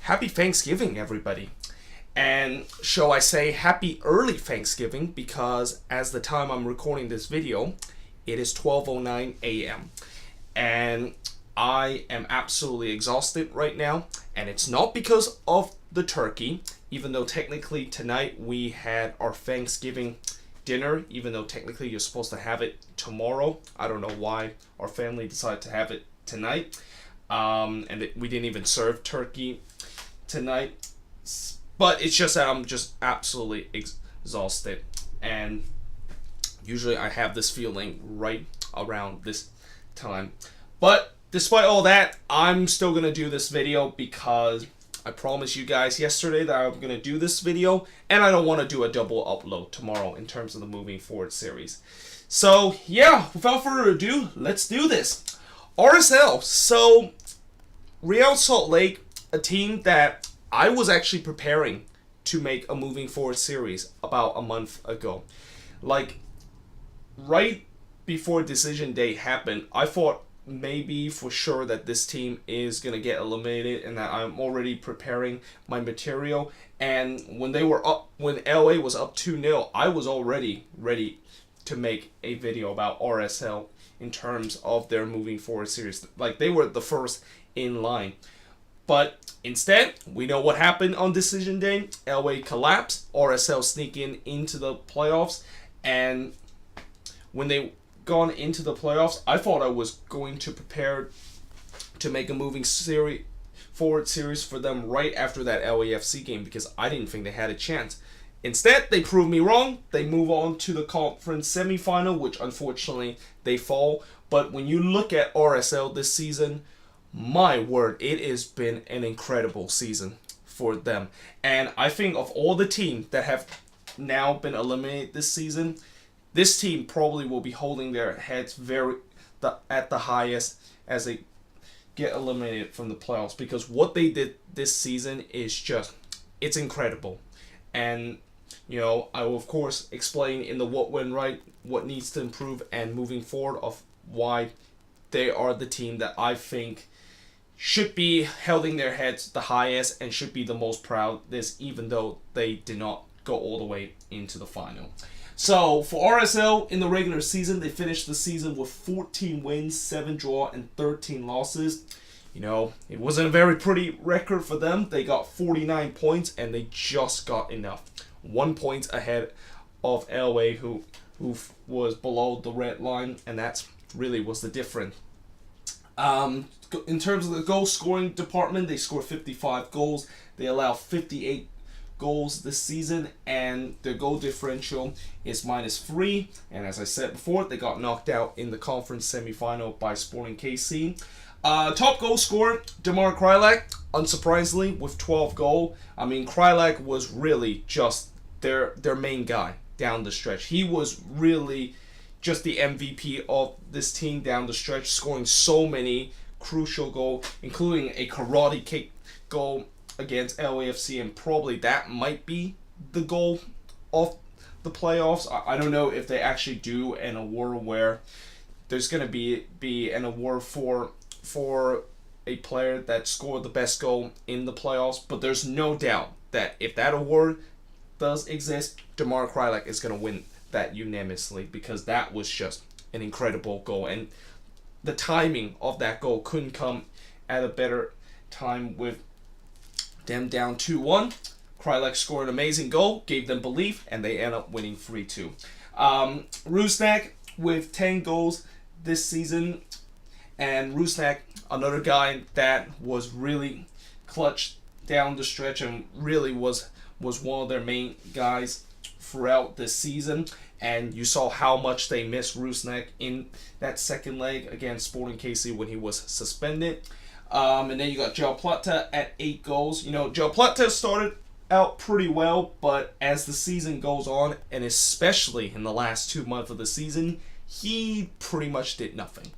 Happy Thanksgiving, everybody. And shall I say happy early Thanksgiving, because as the time I'm recording this video, it is 12:09 a.m. And I am absolutely exhausted right now. And it's not because of the turkey, even though technically tonight we had our Thanksgiving dinner, even though technically you're supposed to have it tomorrow. I don't know why our family decided to have it tonight. We didn't even serve turkey tonight. But it's just that I'm just absolutely exhausted. And usually I have this feeling right around this time. But despite all that, I'm still going to do this video because I promised you guys yesterday that I'm going to do this video. And I don't want to do a double upload tomorrow in terms of the Moving Forward series. So yeah, without further ado, let's do this. RSL. So Real Salt Lake, a team that I was actually preparing to make a Moving Forward series about a month ago. Like, right before decision day happened, I thought maybe for sure that this team is going to get eliminated and that I'm already preparing my material. And when LA was up 2-0, I was already ready to make a video about RSL in terms of their Moving Forward series. Like, they were the first in line. But instead, we know what happened on decision day. LA collapsed, RSL sneaking into the playoffs, and when they gone into the playoffs, I thought I was going to prepare to make a Moving Forward series for them right after that LAFC game because I didn't think they had a chance. Instead, they proved me wrong. They move on to the conference semifinal, which unfortunately they fall. But when you look at RSL this season, my word, it has been an incredible season for them. And I think of all the teams that have now been eliminated this season, this team probably will be holding their heads at the highest as they get eliminated from the playoffs, because what they did this season is it's incredible. And you know, I will of course explain in the what went right, what needs to improve, and moving forward of why they are the team that I think should be holding their heads the highest and should be the most proud this, even though they did not go all the way into the final. So for RSL in the regular season, they finished the season with 14 wins, 7 draw, and 13 losses. You know, it wasn't a very pretty record for them. They got 49 points and they just got enough. 1 point ahead of LA, who was below the red line, and that's really was the difference. In terms of the goal scoring department, they scored 55 goals. They allow 58 goals this season, and their goal differential is -3. And as I said before, they got knocked out in the conference semifinal by Sporting KC. Top goal scorer, Damar Krylak, unsurprisingly, with 12 goals. I mean, Krylak was really just their main guy down the stretch. He was really just the MVP of this team down the stretch, scoring so many crucial goals, including a karate kick goal against LAFC, and probably that might be the goal of the playoffs. I don't know if they actually do an award where there's going to be an award for a player that scored the best goal in the playoffs, but there's no doubt that if that award does exist, Damar Krylak is going to win that unanimously, because that was just an incredible goal, and the timing of that goal couldn't come at a better time with them down 2-1. Krylak scored an amazing goal, gave them belief, and they end up winning 3-2. Rusnak with 10 goals this season, and Rusnak, another guy that was really clutch down the stretch and really was one of their main guys throughout this season. And you saw how much they missed Rusnak in that second leg against Sporting KC when he was suspended. And then you got João Plata at 8 goals. You know, João Plata started out pretty well, but as the season goes on, and especially in the last 2 months of the season, he pretty much did nothing.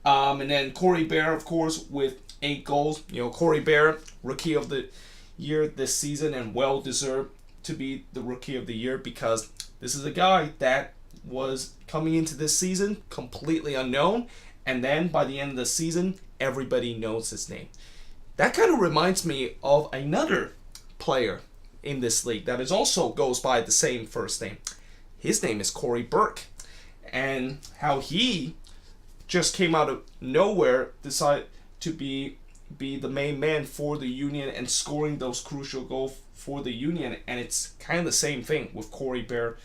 And then Corey Bear, of course, with 8 goals. You know, Corey Bear, Rookie of the Year this season, and well deserved to be the Rookie of the Year, because this is a guy that was coming into this season completely unknown, and then by the end of the season, everybody knows his name. that kind of reminds me of another player in this league that is also goes by the same first name. His name is Corey Burke, and how he just came out of nowhere, decided to be the main man for the Union and scoring those crucial goals for the Union. And it's kind of the same thing with Corey Bear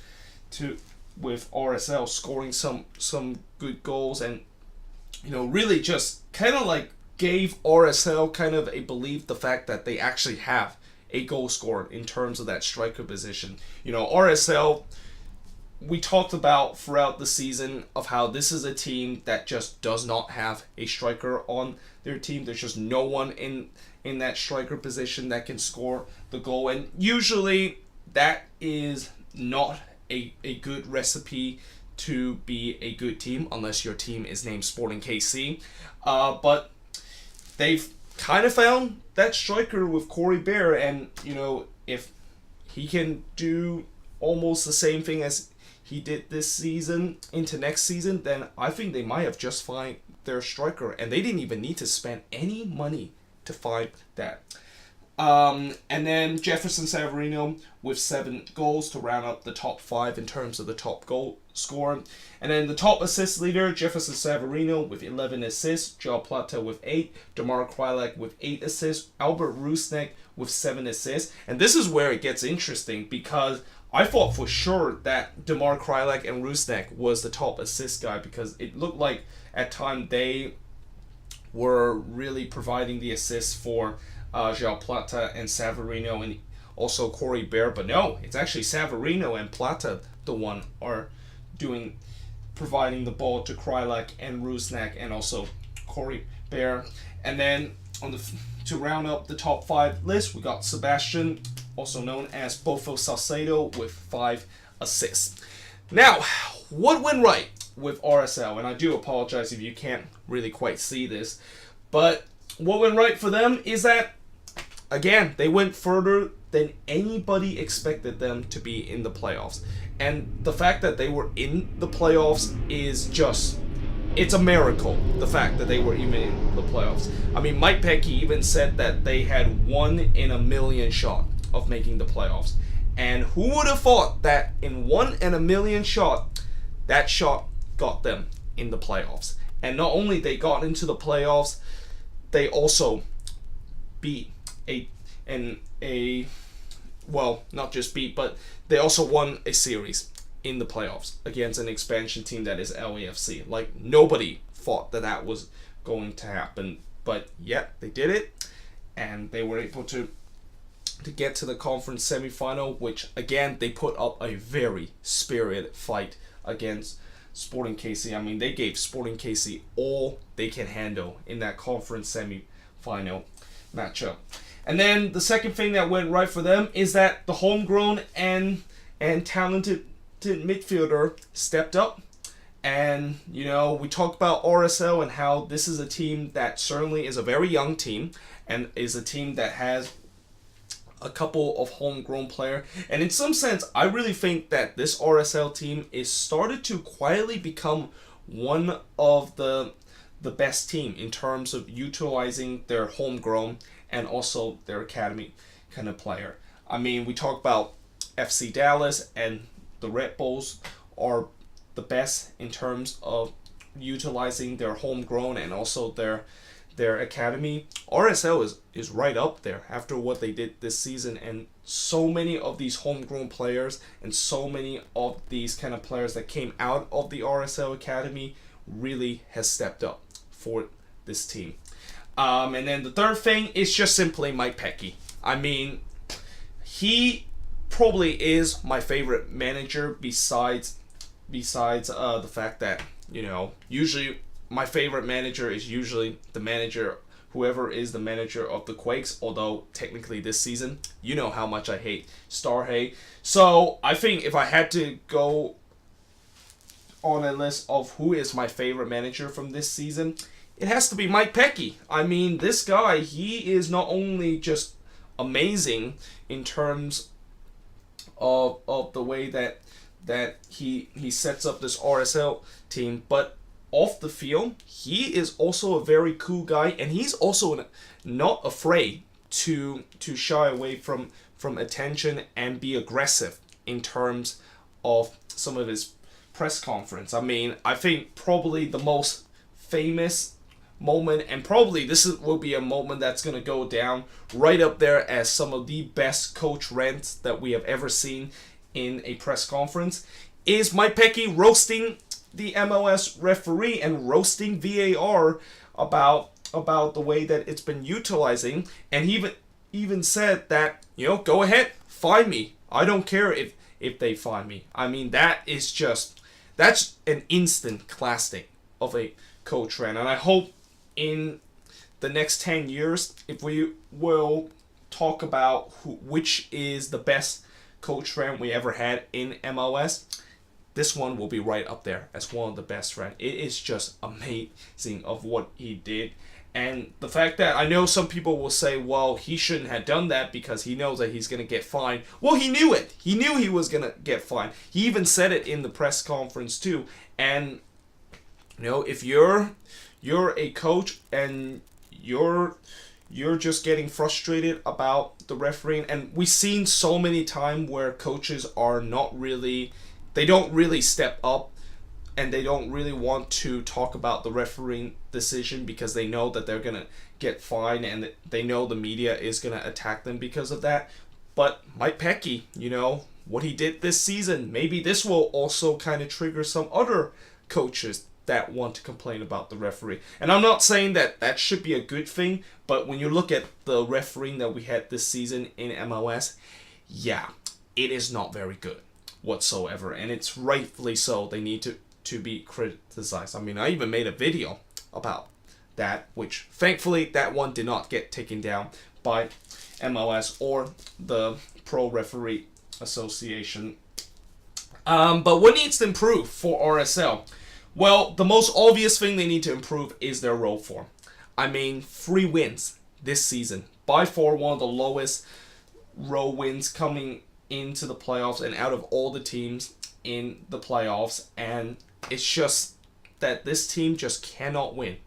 with RSL scoring some good goals, and really just kind of like gave RSL kind of a belief the fact that they actually have a goal scorer in terms of that striker position. RSL, we talked about throughout the season of how this is a team that just does not have a striker on their team. There's just no one in that striker position that can score the goal, and usually that is not a good recipe to be a good team unless your team is named Sporting KC. But they've kind of found that striker with Corey Bear, and if he can do almost the same thing as he did this season into next season, then I think they might have just find their striker, and they didn't even need to spend any money to find that. And then Jefferson Savarino with 7 goals to round up the top 5 in terms of the top goal scorer. And then the top assist leader, Jefferson Savarino with 11 assists, Joao Plata with 8, Damar Kreilach with 8 assists, Albert Rusnak with 7 assists. And this is where it gets interesting, because I thought for sure that Damar Kreilach and Rusnak was the top assist guy, because it looked like at times they were really providing the assists for Joao Plata and Savarino and also Corey Bear. But no, it's actually Savarino and Plata the one are providing the ball to Kreilach and Rusnak and also Corey Bear. And then to round up the top 5 list, we got Sebastian, also known as Bofo Salcedo, with 5 assists. Now, what went right with RSL? And I do apologize if you can't really quite see this, but what went right for them is that, again, they went further than anybody expected them to be in the playoffs. And the fact that they were in the playoffs is just, it's a miracle, the fact that they were even in the playoffs. I mean, Mike Pecky even said that they had 1 in a million shot of making the playoffs. And who would have thought that in 1 in a million shot, that shot got them in the playoffs. And not only they got into the playoffs, they also beat not just beat, but they also won a series in the playoffs against an expansion team that is LAFC. Like, nobody thought that was going to happen, but yet they did it, and they were able to get to the conference semifinal, which again they put up a very spirited fight against Sporting KC. I mean, they gave Sporting KC all they can handle in that conference semi-final matchup. And then the second thing that went right for them is that the homegrown and talented midfielder stepped up. And, we talked about RSL and how this is a team that certainly is a very young team and is a team that has a couple of homegrown players. And in some sense, I really think that this RSL team is started to quietly become one of the best team in terms of utilizing their homegrown and also their academy kind of player. I mean, we talk about FC Dallas and the Red Bulls are the best in terms of utilizing their homegrown and also their academy. RSL is right up there after what they did this season, and so many of these homegrown players and so many of these kind of players that came out of the RSL academy really has stepped up for this team. And then the third thing is just simply Mike Pecky. I mean, he probably is my favorite manager besides the fact that, usually my favorite manager is usually the manager, whoever is the manager of the Quakes, although technically this season, you know how much I hate Starhay. So I think if I had to go on a list of who is my favorite manager from this season, it has to be Mike Pecky. I mean, this guy, he is not only just amazing in terms of the way that he sets up this RSL team, but off the field, he is also a very cool guy, and he's also not afraid to shy away from attention and be aggressive in terms of some of his press conference. I mean, I think probably the most famous moment, and probably will be a moment that's going to go down right up there as some of the best coach rants that we have ever seen in a press conference, is Mike Pecky roasting the MLS referee and roasting VAR about the way that it's been utilizing, and he even said that, go ahead, fine me. I don't care if they fine me. I mean, that's an instant classic of a coach rant, and I hope in the next 10 years, if we will talk about which is the best coach rant we ever had in MLS, this one will be right up there as one of the best rant. It is just amazing of what he did. And the fact that I know some people will say, well, he shouldn't have done that because he knows that he's going to get fined. Well, he knew it. He knew he was going to get fined. He even said it in the press conference too. And, if you're a coach and you're just getting frustrated about the refereeing, and we've seen so many times where coaches are they don't really step up, and they don't really want to talk about the refereeing decision because they know that they're going to get fined, and they know the media is going to attack them because of that. But Mike Pecky, what he did this season, maybe this will also kind of trigger some other coaches that want to complain about the referee. And I'm not saying that should be a good thing, but when you look at the refereeing that we had this season in MLS, yeah, it is not very good whatsoever, and it's rightfully so. They need to be criticized. I mean, I even made a video about that, which thankfully that one did not get taken down by MLS or the Pro Referee Association. But what needs to improve for RSL? Well, the most obvious thing they need to improve is their road form. I mean, 3 wins this season. By far one of the lowest road wins coming into the playoffs and out of all the teams in the playoffs. And it's just that this team just cannot win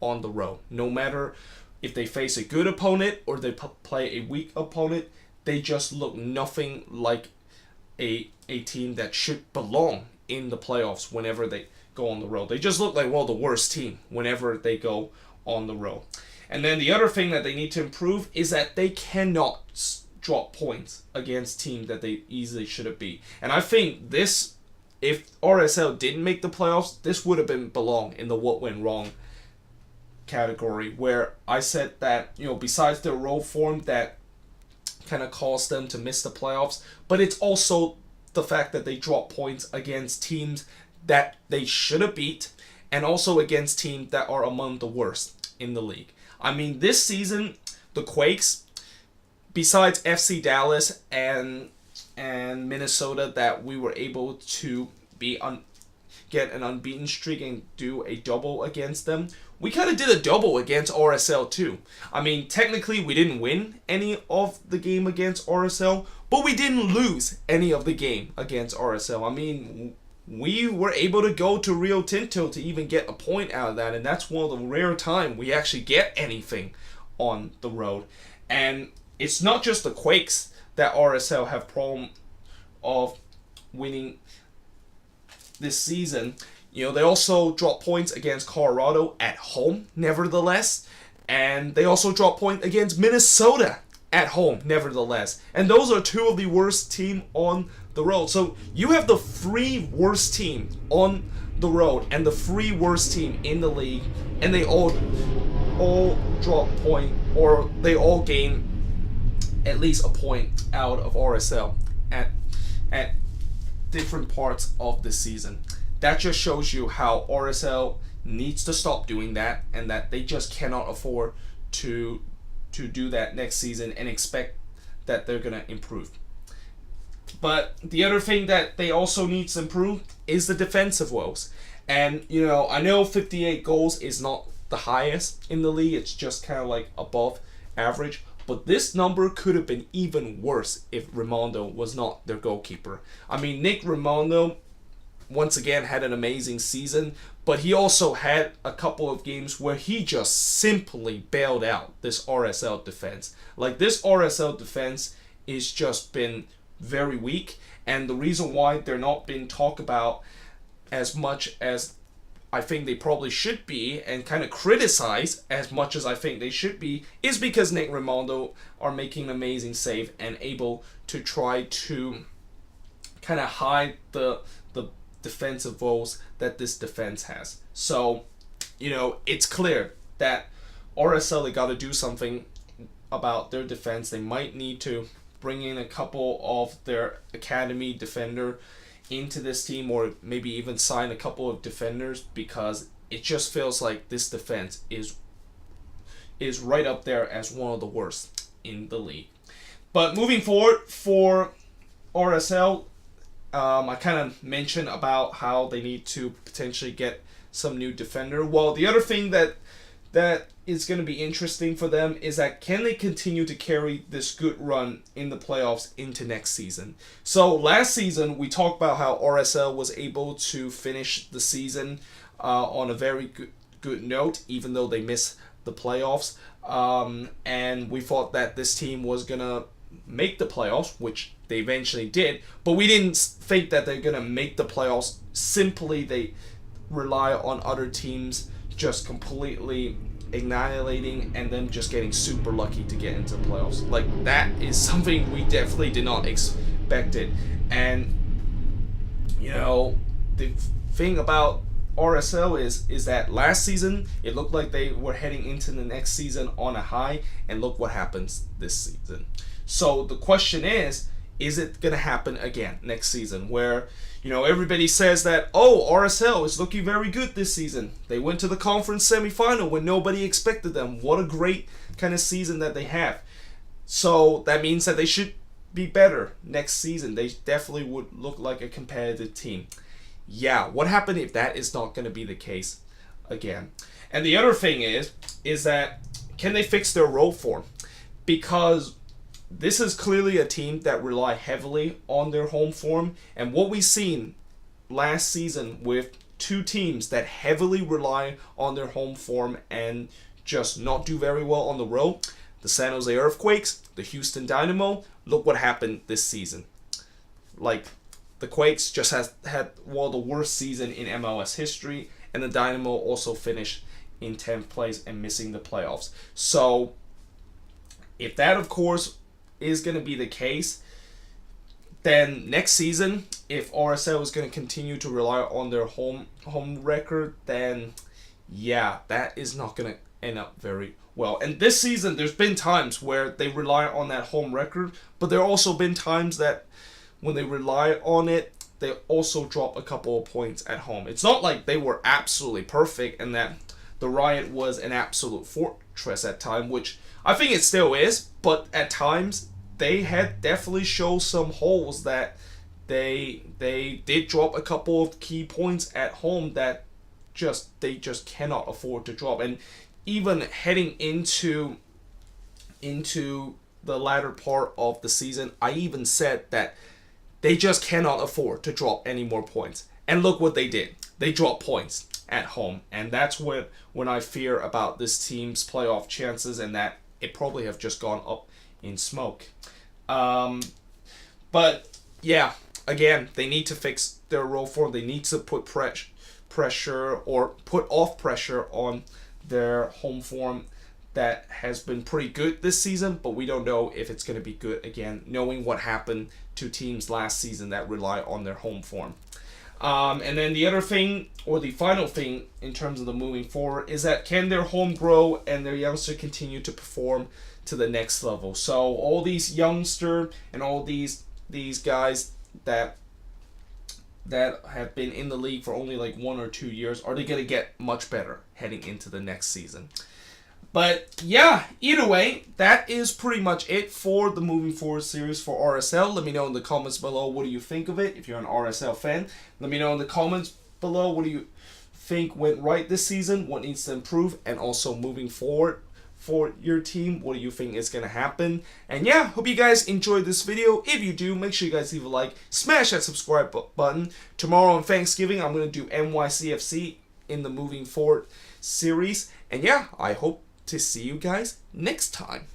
on the road. No matter if they face a good opponent or they play a weak opponent, they just look nothing like a team that should belong in the playoffs whenever they go on the road. They just look like, the worst team whenever they go on the road. And then the other thing that they need to improve is that they cannot drop points against teams that they easily should have beat. And I think if RSL didn't make the playoffs, this would have belong in the what went wrong category, where I said that, besides their road form that kind of caused them to miss the playoffs, but it's also the fact that they drop points against teams that they should have beat, and also against teams that are among the worst in the league. I mean, this season, the Quakes, besides FC Dallas and Minnesota, that we were able to get an unbeaten streak and do a double against them, we kind of did a double against RSL too. I mean, technically we didn't win any of the game against RSL, but we didn't lose any of the game against RSL. I mean, we were able to go to Rio Tinto to even get a point out of that, and that's one of the rare times we actually get anything on the road. And it's not just the Quakes that RSL have problem of winning this season. They also drop points against Colorado at home, nevertheless. And they also drop points against Minnesota at home, nevertheless. And those are 2 of the worst teams on the road. So you have the 3 worst teams on the road and the 3 worst team in the league, and they all drop point, or they all gain at least a point out of RSL at different parts of the season. That just shows you how RSL needs to stop doing that, and that they just cannot afford to do that next season and expect that they're going to improve. But the other thing that they also need to improve is the defensive woes. And, I know 58 goals is not the highest in the league. It's just kind of like above average. But this number could have been even worse if Raimondo was not their goalkeeper. I mean, Nick Raimondo, once again had an amazing season, but he also had a couple of games where he just simply bailed out this RSL defense. Like, this RSL defense is just been very weak, and the reason why they're not being talked about as much as I think they probably should be, and kind of criticized as much as I think they should be, is because Nick Ronaldo are making an amazing save and able to try to kind of hide the defensive woes that this defense has. So, it's clear that RSL, they got to do something about their defense. They might need to bring in a couple of their academy defender into this team, or maybe even sign a couple of defenders, because it just feels like this defense is right up there as one of the worst in the league. But moving forward for RSL, I kind of mentioned about how they need to potentially get some new defender. Well, the other thing that is going to be interesting for them is that can they continue to carry this good run in the playoffs into next season? So last season, we talked about how RSL was able to finish the season on a very good note, even though they missed the playoffs. And we thought that this team was going to make the playoffs, which they eventually did, but we didn't think that they're going to make the playoffs. Simply, they rely on other teams just completely annihilating and then just getting super lucky to get into the playoffs. Like, that is something we definitely did not expect it. And the thing about RSL is that last season it looked like they were heading into the next season on a high, and look what happens this season. So the question is it going to happen again next season, where everybody says that, RSL is looking very good this season. They went to the conference semifinal when nobody expected them. What a great kind of season that they have. So that means that they should be better next season. They definitely would look like a competitive team. Yeah, what happened if that is not going to be the case again? And the other thing is that can they fix their road form? Because this is clearly a team that rely heavily on their home form, and what we've seen last season with two teams that heavily rely on their home form and just not do very well on the road, the San Jose Earthquakes, the Houston Dynamo, look what happened this season. Like, the Quakes just had one of the worst season in MLS history, and the Dynamo also finished in 10th place and missing the playoffs. So, if that, of course, is going to be the case, then next season, if RSL is going to continue to rely on their home record, then yeah, that is not going to end up very well. And this season, there's been times where they rely on that home record, but there have also been times that when they rely on it, they also drop a couple of points at home. It's not like they were absolutely perfect and that the Riot was an absolute fortress at time, which I think it still is, but at times they had definitely showed some holes that they did drop a couple of key points at home that they just cannot afford to drop. And even heading into the latter part of the season, I even said that they just cannot afford to drop any more points. And look what they did. They dropped points at home. And that's when I fear about this team's playoff chances, and that it probably have just gone up in smoke. But yeah, again, they need to fix their road form. They need to put pressure or put off pressure on their home form that has been pretty good this season, but we don't know if it's going to be good again, knowing what happened to teams last season that rely on their home form. And then the other thing, or the final thing in terms of the moving forward, is that can their home grow and their youngster continue to perform to the next level? So all these youngster and all these guys that have been in the league for only like 1 or 2 years, are they going to get much better heading into the next season? But yeah, either way, that is pretty much it for the Moving Forward series for RSL. Let me know in the comments below, what do you think of it? If you're an RSL fan, let me know in the comments below, what do you think went right this season, what needs to improve, and also moving forward for your team? What do you think is gonna happen? And yeah, hope you guys enjoyed this video. If you do, make sure you guys leave a like, smash that subscribe button. Tomorrow on Thanksgiving, I'm gonna do NYCFC in the Moving Forward series. And yeah, I hope to see you guys next time.